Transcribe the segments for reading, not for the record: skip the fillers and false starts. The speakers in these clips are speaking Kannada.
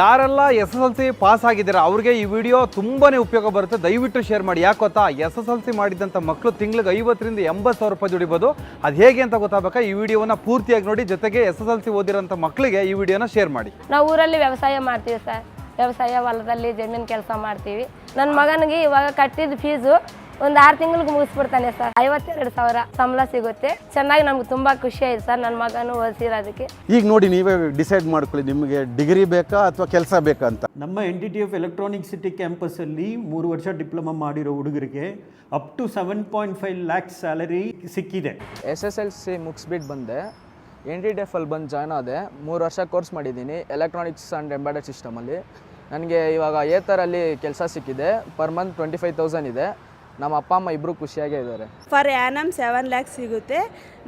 ಯಾರೆಲ್ಲ SSLC ಪಾಸ್ ಆಗಿದ್ದೀರಾ ಅವ್ರಿಗೆ ಈ ವಿಡಿಯೋ ತುಂಬಾನೇ ಉಪಯೋಗ ಬರುತ್ತೆ. ದಯವಿಟ್ಟು ಶೇರ್ ಮಾಡಿ. ಯಾಕೆ ಗೊತ್ತಾ, SSLC ಮಾಡಿದಂಥ ಮಕ್ಕಳು ತಿಂಗಳಿಗೆ 50 ರಿಂದ 80 ಸಾವಿರ ರೂಪಾಯಿ ದುಡಿಬೋದು. ಅದು ಹೇಗೆ ಅಂತ ಗೊತ್ತಾಗಬೇಕಾ ಈ ವಿಡಿಯೋನ ಪೂರ್ತಿಯಾಗಿ ನೋಡಿ. ಜೊತೆಗೆ SSLC ಓದಿರೋಂಥ ಮಕ್ಕಳಿಗೆ ಈ ವಿಡಿಯೋನ ಶೇರ್ ಮಾಡಿ. ನಾವು ಊರಲ್ಲಿ ವ್ಯವಸಾಯ ಮಾಡ್ತೀವಿ ಸರ್. ವ್ಯವಸಾಯ ಹೊಲದಲ್ಲಿ ಜಮೀನು ಕೆಲಸ ಮಾಡ್ತೀವಿ. ನನ್ನ ಮಗನಿಗೆ ಇವಾಗ ಕಟ್ಟಿದ ಫೀಸು ಒಂದು 6 ತಿಂಗಳಿಗೆ ಮುಗಿಸ್ಬಿಡ್ತಾನೆ ಸರ್. 52,000 ಸಂಬಳ ಸಿಗುತ್ತೆ. ಚೆನ್ನಾಗಿ ನಮ್ಗೆ ತುಂಬಾ ಖುಷಿ ಆಯ್ತು ಸರ್ ನನ್ನ ಮಗನು ಓದಿಸಿರೋದಕ್ಕೆ. ಈಗ ನೋಡಿ ನೀವೇ ಡಿಸೈಡ್ ಮಾಡ್ಕೊಳ್ಳಿ, ನಿಮಗೆ ಡಿಗ್ರಿ ಬೇಕಾ ಅಥವಾ ಕೆಲಸ ಬೇಕಾ ಅಂತ. ನಮ್ಮ NTTF ಎಲೆಕ್ಟ್ರಾನಿಕ್ ಸಿಟಿ ಕ್ಯಾಂಪಸ್ಸಲ್ಲಿ 3 ವರ್ಷ ಡಿಪ್ಲೊಮಾ ಮಾಡಿರೋ ಹುಡುಗರಿಗೆ ಅಪ್ ಟು 7.5 ಲ್ಯಾಕ್ಸ್ ಸ್ಯಾಲರಿ ಸಿಕ್ಕಿದೆ. SSLC ಮುಗಿಸ್ಬಿಟ್ಟು ಬಂದೆ. NTTF ಅಲ್ಲಿ ಬಂದು ಜಾಯ್ನ್ ಆದೆ. 3 ವರ್ಷ ಕೋರ್ಸ್ ಮಾಡಿದ್ದೀನಿ ಎಲೆಕ್ಟ್ರಾನಿಕ್ಸ್ ಆ್ಯಂಡ್ ಎಂಬೆಡೆಡ್ ಸಿಸ್ಟಮಲ್ಲಿ. ನನಗೆ ಇವಾಗ ಏತರಲ್ಲಿ ಕೆಲಸ ಸಿಕ್ಕಿದೆ. ಪರ್ ಮಂತ್ 25,000 ಇದೆ. ನಮ್ಮ ಅಪ್ಪ ಅಮ್ಮ ಇಬ್ಬರು ಖುಷಿಯಾಗೇ ಇದ್ದಾರೆ. ಫರ್ ಆ್ಯನಮ್ 7 ಲ್ಯಾಕ್ಸ್ ಸಿಗುತ್ತೆ.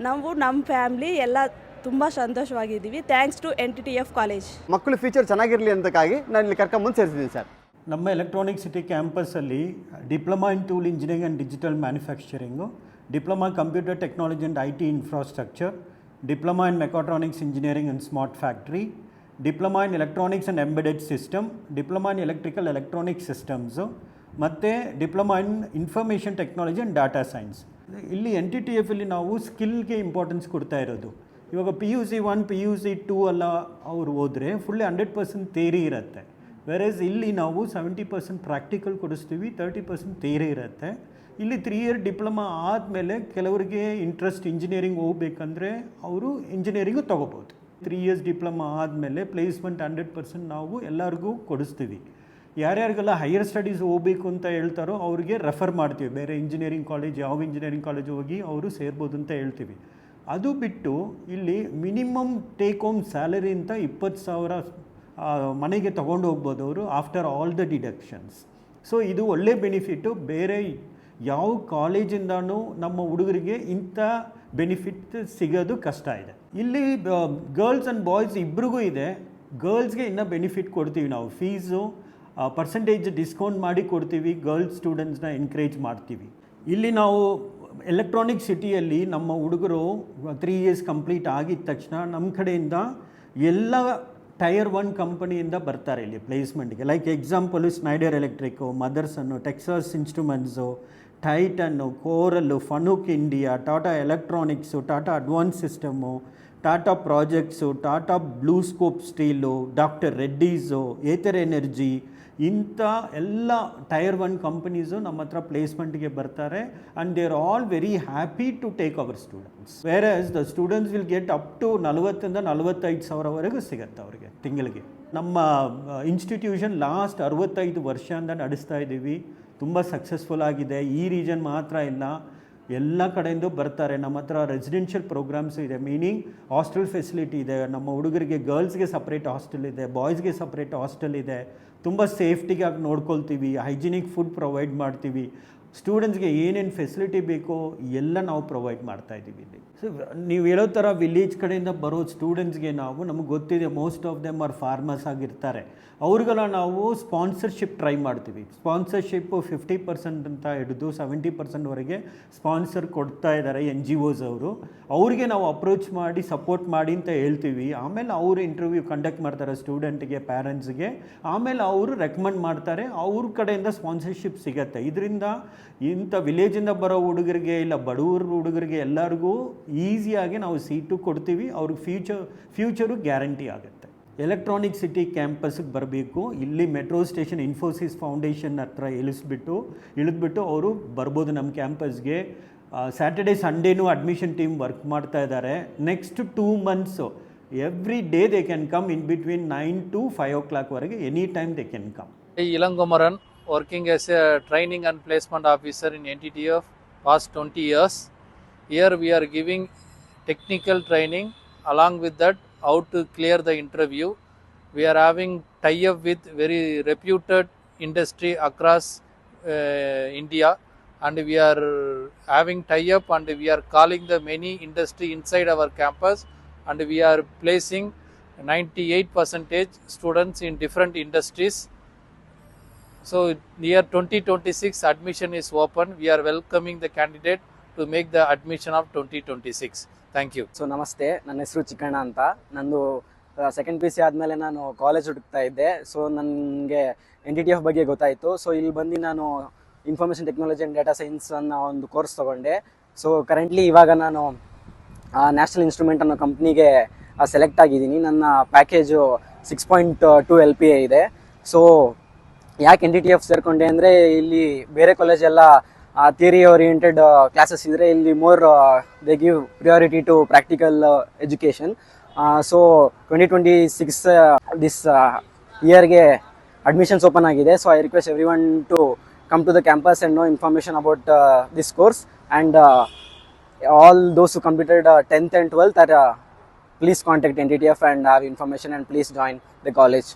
ನಾವು ನಮ್ಮ ಫ್ಯಾಮ್ಲಿ ಎಲ್ಲ ತುಂಬ ಸಂತೋಷವಾಗಿದ್ದೀವಿ. Thanks to NTTF college. ಮಕ್ಕಳು ಫ್ಯೂಚರ್ ಚೆನ್ನಾಗಿರಲಿ ಅಂತಕ್ಕಾಗಿ ನಾನು ಇಲ್ಲಿ ಕರ್ಕೊಂಬಂದು ಸೇರಿಸಿದ್ದೀನಿ ಸರ್. ನಮ್ಮ ಎಲೆಕ್ಟ್ರಾನಿಕ್ ಸಿಟಿ ಕ್ಯಾಂಪಸ್ಸಲ್ಲಿ diploma in tool engineering and digital manufacturing, diploma computer technology and IT infrastructure, diploma in mechatronics engineering and smart factory, diploma in electronics and embedded system, diploma in electrical electronic systems ಮತ್ತು diploma in information technology and data science. ಇಲ್ಲಿ NTTF ಅಲ್ಲಿ ನಾವು ಸ್ಕಿಲ್ಗೆ ಇಂಪಾರ್ಟೆನ್ಸ್ ಕೊಡ್ತಾ ಇರೋದು. ಇವಾಗ PUC 1 PUC 2 ಎಲ್ಲ ಅವರು ಹೋದರೆ ಫುಲ್ಲಿ 100% ಥಿಯರಿ ಇರುತ್ತೆ. ವೆರೇಸ್ ಇಲ್ಲಿ ನಾವು 70% ಪ್ರಾಕ್ಟಿಕಲ್ ಕೊಡಿಸ್ತೀವಿ, 30% ಥಿಯರಿ ಇರುತ್ತೆ. ಇಲ್ಲಿ 3 ಇಯರ್ ಡಿಪ್ಲೊಮಾ ಆದಮೇಲೆ ಕೆಲವರಿಗೆ ಇಂಟ್ರೆಸ್ಟ್ ಇಂಜಿನಿಯರಿಂಗ್ ಹೋಗ್ಬೇಕಂದ್ರೆ ಅವರು ಇಂಜಿನಿಯರಿಂಗು ತೊಗೋಬೋದು. 3 ಇಯರ್ಸ್ ಡಿಪ್ಲೊಮಾ ಆದಮೇಲೆ ಪ್ಲೇಸ್ಮೆಂಟ್ 100% ನಾವು ಎಲ್ಲರಿಗೂ ಕೊಡಿಸ್ತೀವಿ. ಯಾರ್ಯಾರಿಗೆಲ್ಲ ಹೈಯರ್ ಸ್ಟಡೀಸ್ ಹೋಗಬೇಕು ಅಂತ ಹೇಳ್ತಾರೋ ಅವ್ರಿಗೆ ರೆಫರ್ ಮಾಡ್ತೀವಿ. ಬೇರೆ ಇಂಜಿನಿಯರಿಂಗ್ ಕಾಲೇಜ್, ಯಾವ ಇಂಜಿನಿಯರಿಂಗ್ ಕಾಲೇಜ್ ಹೋಗಿ ಅವರು ಸೇರ್ಬೋದು ಅಂತ ಹೇಳ್ತೀವಿ. ಅದು ಬಿಟ್ಟು ಇಲ್ಲಿ ಮಿನಿಮಮ್ ಟೇಕ್ ಹೋಮ್ ಸ್ಯಾಲರಿ ಅಂತ 20,000 ಮನೆಗೆ ತೊಗೊಂಡು ಹೋಗ್ಬೋದು ಅವರು after all the deductions. So ಇದು ಒಳ್ಳೆ ಬೆನಿಫಿಟ್ಟು. ಬೇರೆ ಯಾವ ಕಾಲೇಜಿಂದನೂ ನಮ್ಮ ಹುಡುಗರಿಗೆ ಇಂಥ ಬೆನಿಫಿಟ್ ಸಿಗೋದು ಕಷ್ಟ ಇದೆ. ಇಲ್ಲಿ ಗರ್ಲ್ಸ್ ಆ್ಯಂಡ್ ಬಾಯ್ಸ್ ಇಬ್ರಿಗೂ ಇದೆ. ಗರ್ಲ್ಸ್ಗೆ ಇನ್ನೂ ಬೆನಿಫಿಟ್ ಕೊಡ್ತೀವಿ ನಾವು. ಫೀಸು ಪರ್ಸೆಂಟೇಜ್ ಡಿಸ್ಕೌಂಟ್ ಮಾಡಿ ಕೊಡ್ತೀವಿ. ಗರ್ಲ್ಸ್ ಸ್ಟೂಡೆಂಟ್ಸ್ನ ಎನ್ಕರೇಜ್ ಮಾಡ್ತೀವಿ. ಇಲ್ಲಿ ನಾವು ಎಲೆಕ್ಟ್ರಾನಿಕ್ ಸಿಟಿಯಲ್ಲಿ ನಮ್ಮ ಹುಡುಗರು 3 ಇಯರ್ಸ್ ಕಂಪ್ಲೀಟ್ ಆಗಿದ ತಕ್ಷಣ ನಮ್ಮ ಕಡೆಯಿಂದ ಎಲ್ಲ ಟೈರ್ 1 ಕಂಪನಿಯಿಂದ ಬರ್ತಾರೆ ಇಲ್ಲಿ ಪ್ಲೇಸ್ಮೆಂಟ್ಗೆ. Like example Schneider Electric, Motherson, Texas Instruments, Titan, Coral, Fanuc India, Tata Electronics, Tata Advance System, Tata Projects, Tata Blue Scope Steel, Doctor Reddy's, Ather Energy, ಇಂಥ ಎಲ್ಲ ಟೈರ್ 1 ಕಂಪನೀಸು ನಮ್ಮ ಹತ್ರ ಪ್ಲೇಸ್ಮೆಂಟ್ಗೆ ಬರ್ತಾರೆ. And they are all very happy to take our students. Where the students will get up to 40 ರಿಂದ 45,000ವರೆಗೂ ಸಿಗುತ್ತೆ ಅವರಿಗೆ ತಿಂಗಳಿಗೆ. ನಮ್ಮ ಇನ್ಸ್ಟಿಟ್ಯೂಷನ್ ಲಾಸ್ಟ್ 65 ವರ್ಷದಿಂದ ನಡೆಸ್ತಾ ಇದ್ದೀವಿ. ತುಂಬ ಸಕ್ಸಸ್ಫುಲ್ ಆಗಿದೆ. ಈ ರೀಜನ್ ಮಾತ್ರ ಇಲ್ಲ, ಎಲ್ಲ ಕಡೆಯಿಂದ ಬರ್ತಾರೆ. ನಮ್ಮ ಹತ್ರ ರೆಸಿಡೆನ್ಷಿಯಲ್ ಪ್ರೋಗ್ರಾಮ್ಸ್ ಇದೆ, ಮೀನಿಂಗ್ ಹಾಸ್ಟೆಲ್ ಫೆಸಿಲಿಟಿ ಇದೆ. ನಮ್ಮ ಹುಡುಗರಿಗೆ ಗರ್ಲ್ಸ್ಗೆ ಸಪ್ರೇಟ್ ಹಾಸ್ಟೆಲ್ ಇದೆ, ಬಾಯ್ಸ್ಗೆ ಸಪ್ರೇಟ್ ಹಾಸ್ಟೆಲ್ ಇದೆ. ತುಂಬ ಸೇಫ್ಟಿಗಾಗಿ ನೋಡ್ಕೊಳ್ತೀವಿ. ಹೈಜಿನಿಕ್ ಫುಡ್ ಪ್ರೊವೈಡ್ ಮಾಡ್ತೀವಿ. ಸ್ಟೂಡೆಂಟ್ಸ್ಗೆ ಏನೇನು ಫೆಸಿಲಿಟಿ ಬೇಕೋ ಎಲ್ಲ ನಾವು ಪ್ರೊವೈಡ್ ಮಾಡ್ತಾಯಿದ್ದೀವಿ ಇಲ್ಲಿ. ಸೊ ನೀವು ಹೇಳೋ ಥರ ವಿಲೇಜ್ ಕಡೆಯಿಂದ ಬರೋ ಸ್ಟೂಡೆಂಟ್ಸ್ಗೆ ನಮಗೆ ಗೊತ್ತಿದೆ most of them are farmers ಆಗಿರ್ತಾರೆ. ಅವ್ರಿಗೆಲ್ಲ ನಾವು ಸ್ಪಾನ್ಸರ್ಶಿಪ್ ಟ್ರೈ ಮಾಡ್ತೀವಿ. ಸ್ಪಾನ್ಸರ್ಶಿಪ್ಪು 50% ಅಂತ ಹಿಡಿದು 70%ವರೆಗೆ ಸ್ಪಾನ್ಸರ್ ಕೊಡ್ತಾ ಇದ್ದಾರೆ NGOs ಅವರು. ಅವ್ರಿಗೆ ನಾವು ಅಪ್ರೋಚ್ ಮಾಡಿ ಸಪೋರ್ಟ್ ಮಾಡಿ ಅಂತ ಹೇಳ್ತೀವಿ. ಆಮೇಲೆ ಅವರು ಇಂಟರ್ವ್ಯೂ ಕಂಡಕ್ಟ್ ಮಾಡ್ತಾರೆ ಸ್ಟೂಡೆಂಟ್ಗೆ, ಪ್ಯಾರೆಂಟ್ಸ್ಗೆ. ಆಮೇಲೆ ಅವರು ರೆಕಮೆಂಡ್ ಮಾಡ್ತಾರೆ, ಅವ್ರ ಕಡೆಯಿಂದ ಸ್ಪಾನ್ಸರ್ಶಿಪ್ ಸಿಗುತ್ತೆ. ಇದರಿಂದ ಇಂಥ ವಿಲೇಜಿಂದ ಬರೋ ಹುಡುಗರಿಗೆ, ಇಲ್ಲ ಬಡವ್ರ ಹುಡುಗರಿಗೆ ಎಲ್ಲರಿಗೂ ಈಸಿಯಾಗಿ ನಾವು ಸೀಟು ಕೊಡ್ತೀವಿ. ಅವ್ರಿಗೆ ಫ್ಯೂಚರು ಗ್ಯಾರಂಟಿ ಆಗುತ್ತೆ. ಎಲೆಕ್ಟ್ರಾನಿಕ್ ಸಿಟಿ ಕ್ಯಾಂಪಸ್ಗೆ ಬರಬೇಕು. ಇಲ್ಲಿ ಮೆಟ್ರೋ ಸ್ಟೇಷನ್ ಇನ್ಫೋಸಿಸ್ ಫೌಂಡೇಶನ್ ಹತ್ರ ಇಳಿದ್ಬಿಟ್ಟು ಅವರು ಬರ್ಬೋದು ನಮ್ಮ ಕ್ಯಾಂಪಸ್ಗೆ. ಸ್ಯಾಟರ್ಡೇ ಸಂಡೇನೂ ಅಡ್ಮಿಷನ್ ಟೀಮ್ ವರ್ಕ್ ಮಾಡ್ತಾ ಇದ್ದಾರೆ. Next 2 months every day they can come in between 9 to 5 o'clock ವರೆಗೆ any time they can come. Ilangomaran, working as a training and placement officer in NTTF past 20 years. Here we are giving technical training. Along with that, how to clear the interview. We are having tie-up with very reputed industry across India, and we are having tie-up and we are calling the many industry inside our campus, and we are placing 98% students in different industries. So year 2026 admission is open. We are welcoming the candidate to make the admission of 2026. Thank you. So ನಮಸ್ತೆ, ನನ್ನ ಹೆಸರು ಚಿಕ್ಕಣ್ಣ ಅಂತ. ನಂದು ಸೆಕೆಂಡ್ ಪಿ ಯು ಸಿ ಆದಮೇಲೆ ನಾನು ಕಾಲೇಜ್ ಹುಡುಕ್ತಾ ಇದ್ದೆ. ಸೊ ನನಗೆ NTTF ಬಗ್ಗೆ ಗೊತ್ತಾಯಿತು. ಸೊ ಇಲ್ಲಿ ಬಂದು ನಾನು information technology and data science ಅನ್ನೋ ಒಂದು ಕೋರ್ಸ್ ತೊಗೊಂಡೆ. ಸೊ ಕರೆಂಟ್ಲಿ ಇವಾಗ ನಾನು ನ್ಯಾಷನಲ್ ಇನ್ಸ್ಟ್ರೂಮೆಂಟ್ ಅನ್ನೋ ಕಂಪ್ನಿಗೆ ಸೆಲೆಕ್ಟ್ ಆಗಿದ್ದೀನಿ. ನನ್ನ ಪ್ಯಾಕೇಜು 6.2 LPA ಇದೆ. ಸೊ ಯಾಕೆ NTTF ಸೇರಿಕೊಂಡೆ ಅಂದರೆ ಇಲ್ಲಿ ಬೇರೆ ಕಾಲೇಜೆಲ್ಲ ಥಿಯರಿ ಓರಿಯೆಂಟೆಡ್ ಕ್ಲಾಸಸ್ ಇದ್ದರೆ ಇಲ್ಲಿ more they give priority to practical education. So 2026 this ಇಯರ್ಗೆ ಅಡ್ಮಿಷನ್ಸ್ ಓಪನ್ ಆಗಿದೆ. So I request everyone to come to the campus and know information about this course, and all those who completed 10th and 12th please contact NTTF and have information, and please join the college.